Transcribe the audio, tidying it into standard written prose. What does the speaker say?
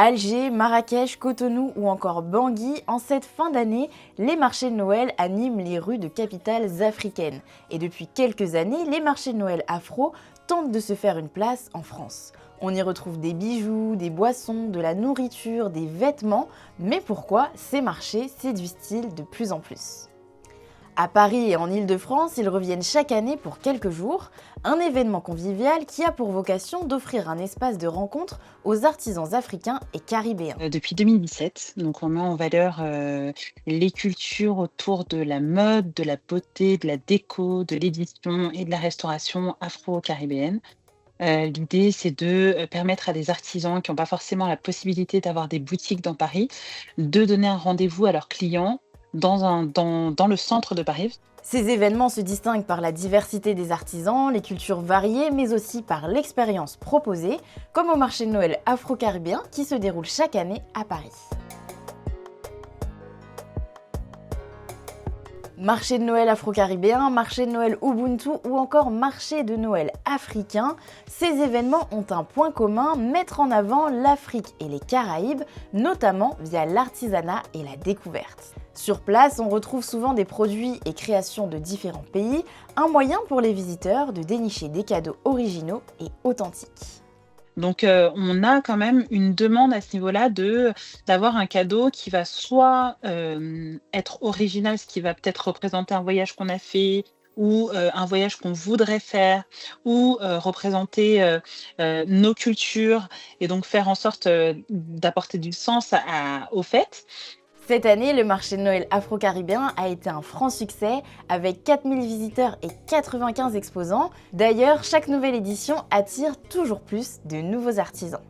Alger, Marrakech, Cotonou ou encore Bangui, en cette fin d'année, les marchés de Noël animent les rues de capitales africaines. Et depuis quelques années, les marchés de Noël afro tentent de se faire une place en France. On y retrouve des bijoux, des boissons, de la nourriture, des vêtements, mais pourquoi ces marchés séduisent-ils de plus en plus ? À Paris et en Île-de-France, ils reviennent chaque année pour quelques jours, un événement convivial qui a pour vocation d'offrir un espace de rencontre aux artisans africains et caribéens. Depuis 2017, donc on met en valeur, les cultures autour de la mode, de la beauté, de la déco, de l'édition et de la restauration afro-caribéenne. L'idée, c'est de, permettre à des artisans qui n'ont pas forcément la possibilité d'avoir des boutiques dans Paris, de donner un rendez-vous à leurs clients dans le centre de Paris. Ces événements se distinguent par la diversité des artisans, les cultures variées, mais aussi par l'expérience proposée, comme au marché de Noël afro-caribéen qui se déroule chaque année à Paris. Marché de Noël afro-caribéen, marché de Noël Ubuntu ou encore marché de Noël africain, ces événements ont un point commun, mettre en avant l'Afrique et les Caraïbes, notamment via l'artisanat et la découverte. Sur place, on retrouve souvent des produits et créations de différents pays, un moyen pour les visiteurs de dénicher des cadeaux originaux et authentiques. Donc, on a quand même une demande à ce niveau-là d'avoir un cadeau qui va soit, être original, ce qui va peut-être représenter un voyage qu'on a fait ou, un voyage qu'on voudrait faire ou, représenter, nos cultures et donc faire en sorte, d'apporter du sens aux fêtes. Cette année, le marché de Noël afro-caribéen a été un franc succès avec 4000 visiteurs et 95 exposants. D'ailleurs, chaque nouvelle édition attire toujours plus de nouveaux artisans.